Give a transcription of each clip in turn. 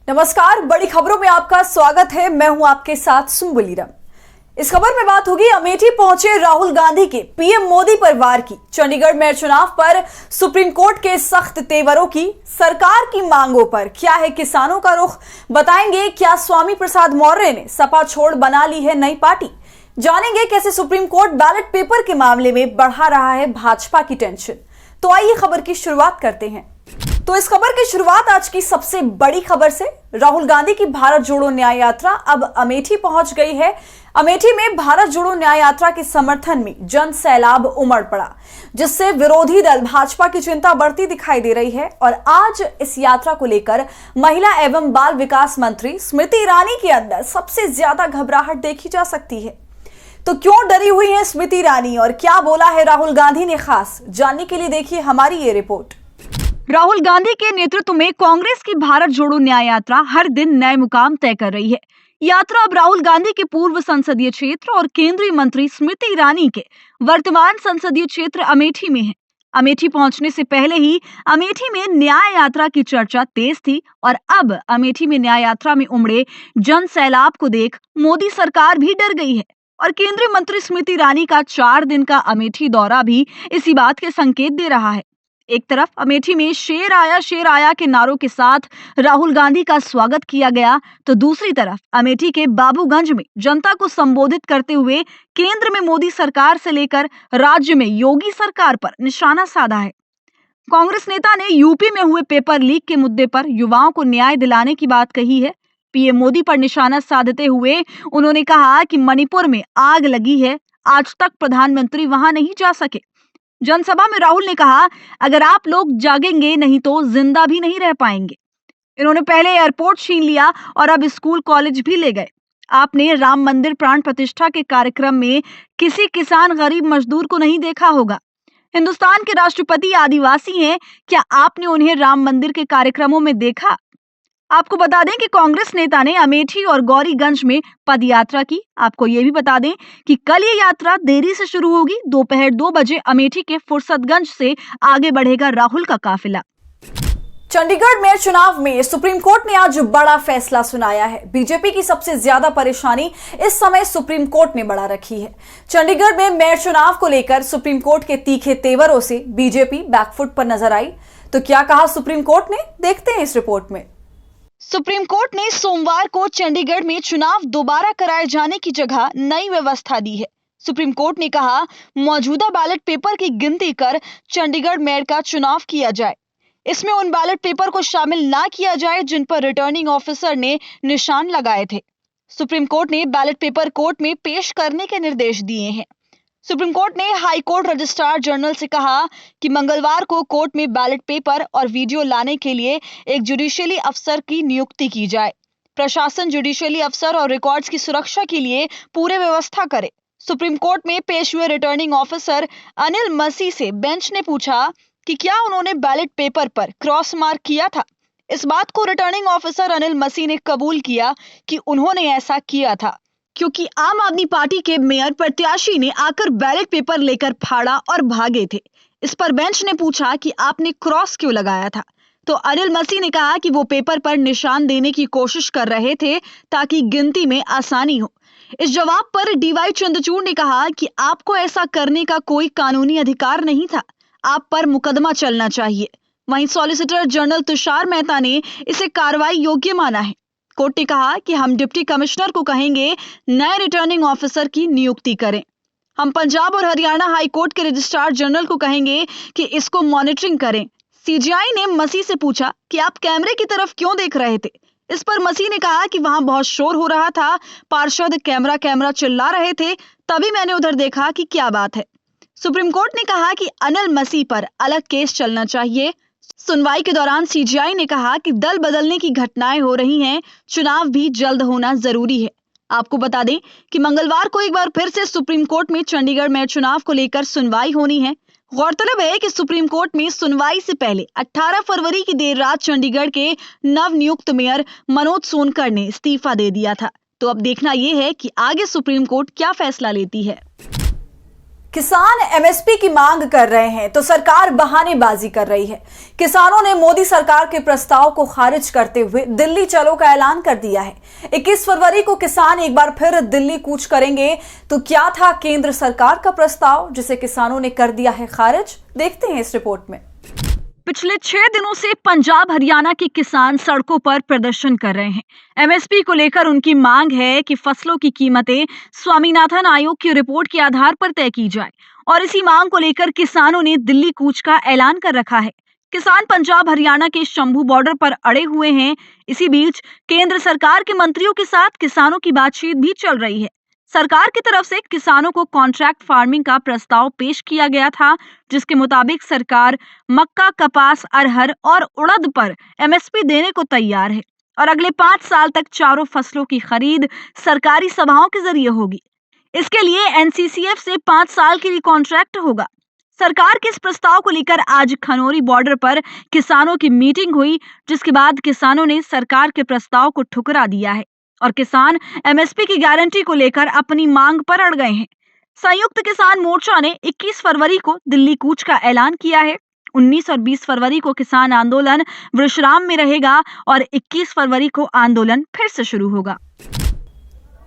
नमस्कार, बड़ी खबरों में आपका स्वागत है। मैं हूं आपके साथ सुम्बुलीरम। इस खबर में बात होगी अमेठी पहुंचे राहुल गांधी के पीएम मोदी पर वार की, चंडीगढ़ मेयर चुनाव पर सुप्रीम कोर्ट के सख्त तेवरों की, सरकार की मांगों पर क्या है किसानों का रुख, बताएंगे क्या स्वामी प्रसाद मौर्य ने सपा छोड़ बना ली है नई पार्टी, जानेंगे कैसे सुप्रीम कोर्ट बैलेट पेपर के मामले में बढ़ा रहा है भाजपा की टेंशन। तो आइए खबर की शुरुआत करते हैं। तो इस खबर की शुरुआत आज की सबसे बड़ी खबर से। राहुल गांधी की भारत जोड़ो न्याय यात्रा अब अमेठी पहुंच गई है। अमेठी में भारत जोड़ो न्याय यात्रा के समर्थन में जन सैलाब उमड़ पड़ा, जिससे विरोधी दल भाजपा की चिंता बढ़ती दिखाई दे रही है। और आज इस यात्रा को लेकर महिला एवं बाल विकास मंत्री स्मृति ईरानी के अंदर सबसे ज्यादा घबराहट देखी जा सकती है। तो क्यों डरी हुई है स्मृति ईरानी और क्या बोला है राहुल गांधी ने खास, जानने के लिए देखिए हमारी ये रिपोर्ट। राहुल गांधी के नेतृत्व में कांग्रेस की भारत जोड़ो न्याय यात्रा हर दिन नए मुकाम तय कर रही है। यात्रा अब राहुल गांधी के पूर्व संसदीय क्षेत्र और केंद्रीय मंत्री स्मृति ईरानी के वर्तमान संसदीय क्षेत्र अमेठी में है। अमेठी पहुंचने से पहले ही अमेठी में न्याय यात्रा की चर्चा तेज थी और अब अमेठी में न्याय यात्रा में उमड़े जन सैलाब को देख मोदी सरकार भी डर गई है। और केंद्रीय मंत्री स्मृति ईरानी का 4 दिन का अमेठी दौरा भी इसी बात के संकेत दे रहा है। एक तरफ अमेठी में शेर आया के नारों के साथ राहुल गांधी का स्वागत किया गया, तो दूसरी तरफ अमेठी के बाबूगंज में जनता को संबोधित करते हुए केंद्र में मोदी सरकार से लेकर राज्य में योगी सरकार पर निशाना साधा है। कांग्रेस नेता ने यूपी में हुए पेपर लीक के मुद्दे पर युवाओं को न्याय दिलाने की बात कही है। पीएम मोदी पर निशाना साधते हुए उन्होंने कहा कि मणिपुर में आग लगी है, आज तक प्रधानमंत्री वहां नहीं जा सके। जनसभा में राहुल ने कहा, अगर आप लोग जागेंगे नहीं तो जिंदा भी नहीं रह पाएंगे। इन्होंने पहले एयरपोर्ट छीन लिया और अब स्कूल कॉलेज भी ले गए। आपने राम मंदिर प्राण प्रतिष्ठा के कार्यक्रम में किसी किसान गरीब मजदूर को नहीं देखा होगा। हिंदुस्तान के राष्ट्रपति आदिवासी हैं, क्या आपने उन्हें राम मंदिर के कार्यक्रमों में देखा? आपको बता दें कि कांग्रेस नेता ने अमेठी और गौरीगंज में पद यात्रा की। आपको ये भी बता दें कि कल ये यात्रा देरी से शुरू होगी। दोपहर 2 बजे अमेठी के फुर्सतगंज से आगे बढ़ेगा राहुल का काफिला। चंडीगढ़ मेयर चुनाव में सुप्रीम कोर्ट ने आज बड़ा फैसला सुनाया है। बीजेपी की सबसे ज्यादा परेशानी इस समय सुप्रीम कोर्ट ने बढ़ा रखी है। चंडीगढ़ में मेयर चुनाव को लेकर सुप्रीम कोर्ट के तीखे तेवरों से बीजेपी बैकफुट पर नजर आई। तो क्या कहा सुप्रीम कोर्ट ने, देखते हैं इस रिपोर्ट में। सुप्रीम कोर्ट ने सोमवार को चंडीगढ़ में चुनाव दोबारा कराए जाने की जगह नई व्यवस्था दी है। सुप्रीम कोर्ट ने कहा, मौजूदा बैलेट पेपर की गिनती कर चंडीगढ़ मेयर का चुनाव किया जाए। इसमें उन बैलेट पेपर को शामिल ना किया जाए जिन पर रिटर्निंग ऑफिसर ने निशान लगाए थे। सुप्रीम कोर्ट ने बैलेट पेपर कोर्ट में पेश करने के निर्देश दिए हैं। सुप्रीम कोर्ट ने हाई कोर्ट रजिस्ट्रार जनरल से कहा कि मंगलवार को कोर्ट में बैलेट पेपर और वीडियो लाने के लिए एक जुडिशियली अफसर की नियुक्ति की जाए। प्रशासन जुडिशियली अफसर और रिकॉर्ड्स की सुरक्षा के लिए पूरे व्यवस्था करे। सुप्रीम कोर्ट में पेश हुए रिटर्निंग ऑफिसर अनिल मसीह से बेंच ने पूछा कि क्या उन्होंने बैलेट पेपर पर क्रॉस मार्क किया था। इस बात को रिटर्निंग ऑफिसर अनिल मसीह ने कबूल किया कि उन्होंने ऐसा किया था, क्योंकि आम आदमी पार्टी के मेयर प्रत्याशी ने आकर बैलेट पेपर लेकर फाड़ा और भागे थे। इस पर बेंच ने पूछा कि आपने क्रॉस क्यों लगाया था, तो अनिल मसीह ने कहा कि वो पेपर पर निशान देने की कोशिश कर रहे थे ताकि गिनती में आसानी हो। इस जवाब पर डीवाई चंद्रचूड़ ने कहा कि आपको ऐसा करने का कोई कानूनी अधिकार नहीं था, आप पर मुकदमा चलना चाहिए। वहीं सॉलिसिटर जनरल तुषार मेहता ने इसे कार्रवाई योग्य माना है। कोर्ट ने कहा कि हम डिप्टी कमिश्नर को कहेंगे नए रिटर्निंग ऑफिसर की नियुक्ति करें। हम पंजाब और हरियाणा हाई कोर्ट के रजिस्ट्रार जनरल को कहेंगे कि इसको मॉनिटरिंग करें। सीजीआई ने मसीह से पूछा कि आप कैमरे की तरफ क्यों देख रहे थे। इस पर मसीह ने कहा कि वहां बहुत शोर हो रहा था, पार्षद कैमरा चिल्ला रहे थे, तभी मैंने उधर देखा कि क्या बात है। सुप्रीम कोर्ट ने कहा कि अनिल मसीह पर अलग केस चलना चाहिए। सुनवाई के दौरान सीजीआई ने कहा कि दल बदलने की घटनाएं हो रही हैं, चुनाव भी जल्द होना जरूरी है। आपको बता दें कि मंगलवार को एक बार फिर से सुप्रीम कोर्ट में चंडीगढ़ मेयर चुनाव को लेकर सुनवाई होनी है। गौरतलब है कि सुप्रीम कोर्ट में सुनवाई से पहले 18 फरवरी की देर रात चंडीगढ़ के नवनियुक्त मेयर मनोज सोनकर ने इस्तीफा दे दिया था। तो अब देखना यह है कि आगे सुप्रीम कोर्ट क्या फैसला लेती है। किसान एमएसपी की मांग कर रहे हैं तो सरकार बहानेबाजी कर रही है। किसानों ने मोदी सरकार के प्रस्ताव को खारिज करते हुए दिल्ली चलो का ऐलान कर दिया है। 21 फरवरी को किसान एक बार फिर दिल्ली कूच करेंगे। तो क्या था केंद्र सरकार का प्रस्ताव जिसे किसानों ने कर दिया है खारिज? देखते हैं इस रिपोर्ट में। पिछले 6 दिनों से पंजाब हरियाणा के किसान सड़कों पर प्रदर्शन कर रहे हैं। एमएसपी को लेकर उनकी मांग है कि फसलों की कीमतें स्वामीनाथन आयोग की रिपोर्ट के आधार पर तय की जाए और इसी मांग को लेकर किसानों ने दिल्ली कूच का ऐलान कर रखा है। किसान पंजाब हरियाणा के शंभू बॉर्डर पर अड़े हुए हैं। इसी बीच केंद्र सरकार के मंत्रियों के साथ किसानों की बातचीत भी चल रही है। सरकार की तरफ से किसानों को कॉन्ट्रैक्ट फार्मिंग का प्रस्ताव पेश किया गया था, जिसके मुताबिक सरकार मक्का, कपास, अरहर और उड़द पर एमएसपी देने को तैयार है और अगले 5 साल तक चारों फसलों की खरीद सरकारी सभाओं के जरिए होगी। इसके लिए एनसीसीएफ से 5 साल के लिए कॉन्ट्रैक्ट होगा। सरकार के इस प्रस्ताव को लेकर आज खनौरी बॉर्डर पर किसानों की मीटिंग हुई, जिसके बाद किसानों ने सरकार के प्रस्ताव को ठुकरा दिया है और किसान एमएसपी की गारंटी को लेकर अपनी मांग पर अड़ गए हैं। संयुक्त किसान मोर्चा ने 21 फरवरी को दिल्ली कूच का ऐलान किया है। 19 और 20 फरवरी को किसान आंदोलन विश्राम में रहेगा और 21 फरवरी को आंदोलन फिर से शुरू होगा।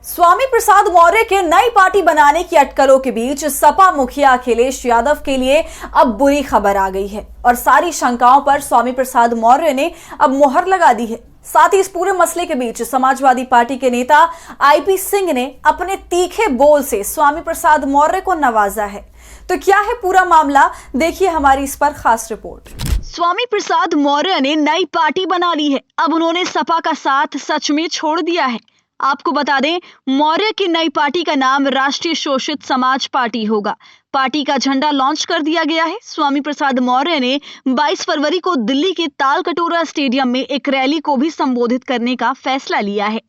स्वामी प्रसाद मौर्य के नई पार्टी बनाने की अटकलों के बीच सपा मुखिया अखिलेश यादव के लिए अब बुरी खबर आ गई है और सारी शंकाओं पर स्वामी प्रसाद मौर्य ने अब मोहर लगा दी है। साथ ही इस पूरे मसले के बीच समाजवादी पार्टी के नेता आईपी सिंह ने अपने तीखे बोल से स्वामी प्रसाद मौर्य को नवाजा है। तो क्या है पूरा मामला, देखिए हमारी इस पर खास रिपोर्ट। स्वामी प्रसाद मौर्य ने नई पार्टी बना ली है। अब उन्होंने सपा का साथ सच में छोड़ दिया है। आपको बता दें, मौर्य की नई पार्टी का नाम राष्ट्रीय शोषित समाज पार्टी होगा। पार्टी का झंडा लॉन्च कर दिया गया है। स्वामी प्रसाद मौर्य ने 22 फरवरी को दिल्ली के तालकटोरा स्टेडियम में एक रैली को भी संबोधित करने का फैसला लिया है।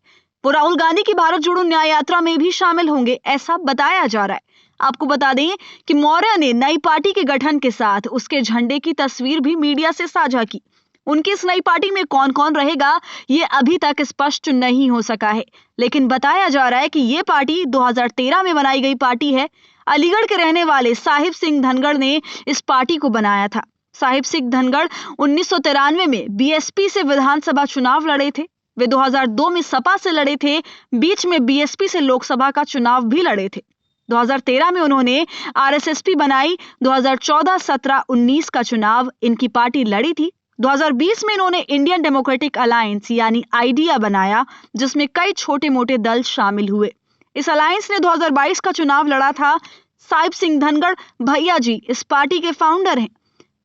वो राहुल गांधी की भारत जोड़ो न्याय यात्रा में भी शामिल होंगे, ऐसा बताया जा रहा है। आपको बता दें कि मौर्य ने नई पार्टी के गठन के साथ उसके झंडे की तस्वीर भी मीडिया से साझा की। उनकी इस नई पार्टी में कौन कौन रहेगा ये अभी तक स्पष्ट नहीं हो सका है, लेकिन बताया जा रहा है कि ये पार्टी 2013 में बनाई गई पार्टी है। अलीगढ़ के रहने वाले साहिब सिंह धनगढ़ ने इस पार्टी को बनाया था। साहिब सिंह धनगढ़ 1993 में बीएसपी से विधानसभा चुनाव लड़े थे। वे 2002 में सपा से लड़े थे। बीच में बीएसपी से लोकसभा का चुनाव भी लड़े थे। 2013 में उन्होंने आरएसएसपी बनाई। 2014, 17, 19 का चुनाव इनकी पार्टी लड़ी थी। 2020 में इन्होंने इंडियन डेमोक्रेटिक अलायंस यानी आइडिया बनाया, जिसमें कई छोटे मोटे दल शामिल हुए। इस अलायंस ने 2022 का चुनाव लड़ा था। साहिब सिंह धनगढ़ भैया जी इस पार्टी के फाउंडर हैं।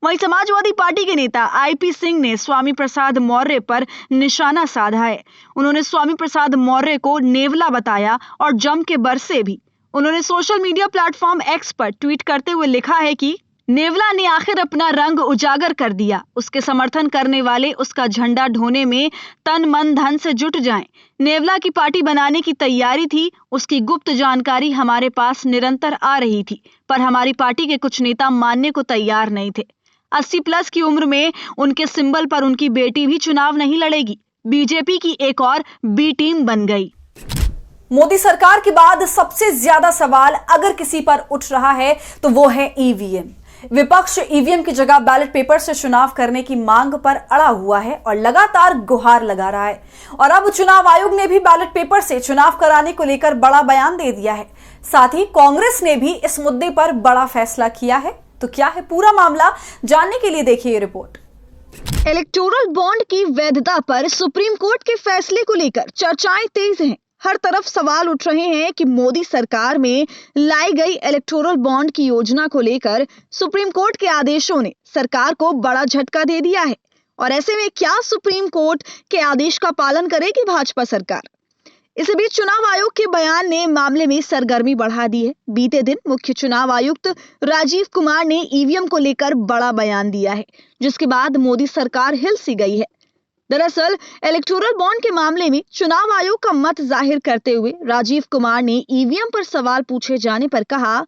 वहीं समाजवादी पार्टी के नेता आईपी सिंह ने स्वामी प्रसाद मौर्य पर निशाना साधा है। उन्होंने स्वामी प्रसाद मौर्य को नेवला बताया और जम के बरसे भी। उन्होंने सोशल मीडिया प्लेटफॉर्म एक्स पर ट्वीट करते हुए लिखा है कि नेवला ने आखिर अपना रंग उजागर कर दिया। उसके समर्थन करने वाले उसका झंडा ढोने में तन मन धन से जुट जाएं। नेवला की पार्टी बनाने की तैयारी थी। उसकी गुप्त जानकारी हमारे पास निरंतर आ रही थी, पर हमारी पार्टी के कुछ नेता मानने को तैयार नहीं थे। 80 प्लस की उम्र में उनके सिंबल पर उनकी बेटी भी चुनाव नहीं लड़ेगी। बीजेपी की एक और बी टीम बन गई। मोदी सरकार के बाद सबसे ज्यादा सवाल अगर किसी पर उठ रहा है तो वो है ईवीएम। विपक्ष ईवीएम की जगह बैलेट पेपर से चुनाव करने की मांग पर अड़ा हुआ है और लगातार गुहार लगा रहा है। और अब चुनाव आयोग ने भी बैलेट पेपर से चुनाव कराने को लेकर बड़ा बयान दे दिया है। साथ ही कांग्रेस ने भी इस मुद्दे पर बड़ा फैसला किया है। तो क्या है पूरा मामला, जानने के लिए देखिए ये रिपोर्ट। इलेक्टोरल बॉन्ड की वैधता पर सुप्रीम कोर्ट के फैसले को लेकर चर्चाएं तेज हैं। हर तरफ सवाल उठ रहे हैं कि मोदी सरकार में लाई गई इलेक्टोरल बॉन्ड की योजना को लेकर सुप्रीम कोर्ट के आदेशों ने सरकार को बड़ा झटका दे दिया है और ऐसे में क्या सुप्रीम कोर्ट के आदेश का पालन करेगी भाजपा सरकार? इसी बीच चुनाव आयोग के बयान ने मामले में सरगर्मी बढ़ा दी है। बीते दिन मुख्य चुनाव आयुक्त राजीव कुमार ने ईवीएम को लेकर बड़ा बयान दिया है, जिसके बाद मोदी सरकार हिल सी गई है। दरअसल इलेक्टोरल बॉन्ड के मामले में चुनाव आयोग का मत जाहिर करते हुए राजीव कुमार ने ईवीएम पर सवाल पूछे जाने पर कहा,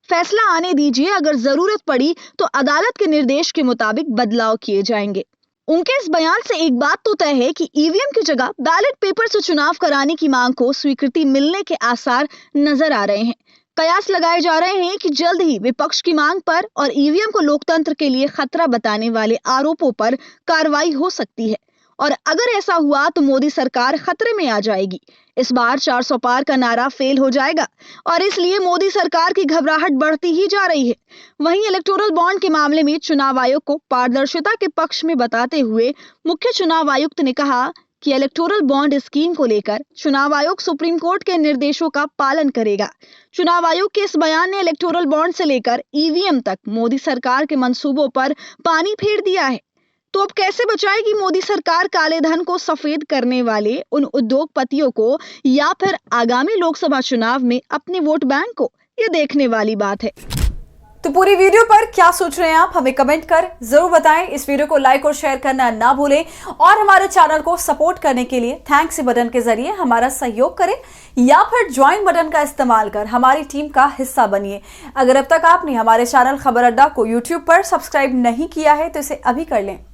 फैसला आने दीजिए, अगर जरूरत पड़ी तो अदालत के निर्देश के मुताबिक बदलाव किए जाएंगे। उनके इस बयान से एक बात तो तय है कि ईवीएम की जगह बैलेट पेपर से चुनाव कराने की मांग को स्वीकृति मिलने के आसार नजर आ रहे हैं। कयास लगाए जा रहे हैं कि जल्द ही विपक्ष की मांग पर और ईवीएम को लोकतंत्र के लिए खतरा बताने वाले आरोपों पर कार्रवाई हो सकती है और अगर ऐसा हुआ तो मोदी सरकार खतरे में आ जाएगी। इस बार 400 पार का नारा फेल हो जाएगा और इसलिए मोदी सरकार की घबराहट बढ़ती ही जा रही है। वहीं इलेक्टोरल बॉन्ड के मामले में चुनाव आयोग को पारदर्शिता के पक्ष में बताते हुए मुख्य चुनाव आयुक्त ने कहा कि इलेक्टोरल बॉन्ड स्कीम को लेकर चुनाव आयोग सुप्रीम कोर्ट के निर्देशों का पालन करेगा। चुनाव आयोग के इस बयान ने इलेक्टोरल बॉन्ड से लेकर ईवीएम तक मोदी सरकार के मंसूबों पर पानी फेर दिया है। तो अब कैसे बचाएगी मोदी सरकार काले धन को सफेद करने वाले उन उद्योगपतियों को या फिर आगामी लोकसभा चुनाव में अपने वोट बैंक को, ये देखने वाली बात है। तो पूरी वीडियो पर क्या सोच रहे हैं आप, हमें कमेंट कर जरूर बताएं। इस वीडियो को लाइक और शेयर करना ना भूलें और हमारे चैनल को सपोर्ट करने के लिए थैंक्स बटन के जरिए हमारा सहयोग करें या फिर ज्वाइन बटन का इस्तेमाल कर हमारी टीम का हिस्सा बनिए। अगर अब तक आपने हमारे चैनल खबर अड्डा को यूट्यूब पर सब्सक्राइब नहीं किया है तो इसे अभी कर लें।